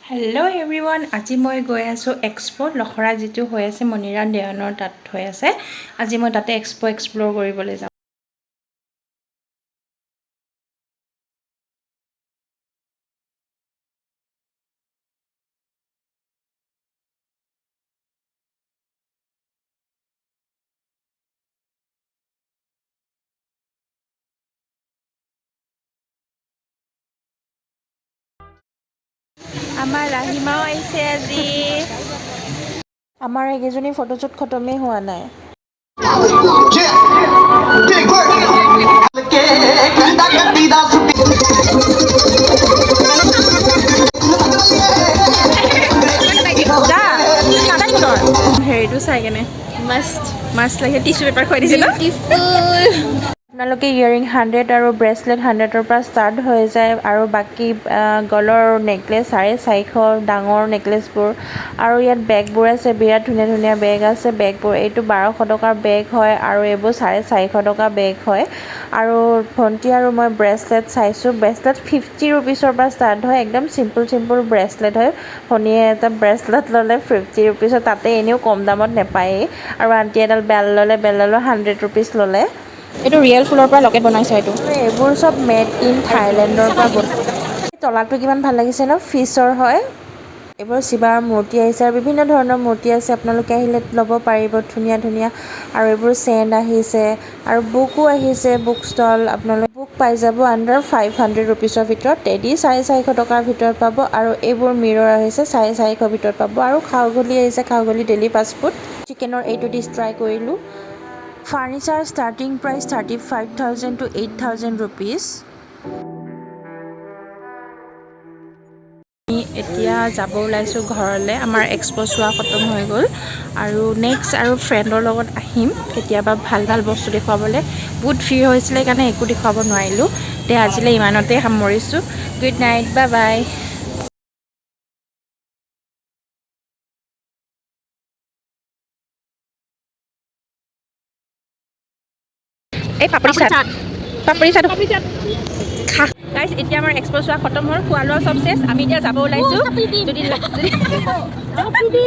Hello' everyone, আজি মই গৈ আছোঁ এক্সপ' লখৰা যিটো হৈ আছে মণিৰাম দেৱানৰ তাত হৈ আছে। আজি মই তাতে এক্সপ্ল'ৰ কৰিবলৈ যাম। আমাৰ ৰাহিমাও আহিছে আজি। আমাৰ এইকেইজনী ফটোশ্বুট খতমেই হোৱা নাই। হেৰিটো চাই কেনে মাষ্ট লাগে। টিচু পেপাৰ খুৱাই দিছে ন। আপোনালোকে ইয়েৰিং 100 আৰু ব্ৰেচলেট 100ৰ পৰা ষ্টাৰ্ট হৈ যায় আৰু বাকী গলৰ নেকলেছ 450 ডাঙৰ নেকলেছবোৰ আৰু ইয়াত বেগবোৰ আছে। বিৰাট ধুনীয়া ধুনীয়া বেগ আছে। বেগবোৰ এইটো 1200 টকাৰ বেগ হয় আৰু এইবোৰ 450 টকা বেগ হয়। আৰু ভণ্টি আৰু মই ব্ৰেচলেট চাইছোঁ। ব্ৰেচলেট 50 ৰুপিছৰ পৰা ষ্টাৰ্ট হয়। একদম চিম্পুল ব্ৰেচলেট হয়। ভনীয়ে এটা ব্ৰেচলেট ল'লে 50 ৰুপিছত, তাতে এনেও কম দামত নাপায়েই। আৰু আণ্টি এডাল বেলডালৰ 100 ৰুপিছ ল'লে। এইটো ৰিয়েল ফুলৰ পৰা লকেট বনাইছে এইটো। এইবোৰ চব মেড ইন থাইলেণ্ডৰ পৰা বনোৱা। তলাটো কিমান ভাল লাগিছে ন, ফিছৰ হয়। এইবোৰ শিৱাৰ মূৰ্তি আহিছে আৰু বিভিন্ন ধৰণৰ মূৰ্তি আছে। আপোনালোকে আহিলে ল'ব পাৰিব ধুনীয়া ধুনীয়া। আৰু এইবোৰ চেণ্ট আহিছে আৰু বুকো আহিছে। বুক ষ্টল, আপোনালোকে বুক পাই যাব আণ্ডাৰ 500 ৰুপিছৰ ভিতৰত। টেডি 450 টকাৰ ভিতৰত পাব আৰু এইবোৰ মিৰৰ আহিছে 450 ভিতৰত পাব। আৰু খাওগলি আহিছে, খাওগলি ডেইলি ফাষ্টফুড। চিকেনৰ এইটো ডিছ ট্ৰাই কৰিলোঁ। Furniture starting price 35,000 to 8,000 rupees. আমি এতিয়া যাব ওলাইছোঁ ঘৰলৈ। আমাৰ এক্সপ' চোৱা খতম হৈ গ'ল আৰু নেক্সট আৰু ফ্ৰেণ্ডৰ লগত আহিম কেতিয়াবা ভাল ভাল বস্তু দেখুৱাবলৈ। বহুত ভিৰ হৈছিলে সেইকাৰণে একো দেখুৱাব নোৱাৰিলোঁ। এতিয়া আজিলৈ ইমানতে সামৰিছোঁ। Good night, bye bye. এই পাপৰি চাট খা গাইছ। এতিয়া আমাৰ এক্সপ' চোৱা খতম হ'ল, খোৱা লোৱা চব চেছ। আমি এতিয়া যাব ওলাইছোঁ। যদি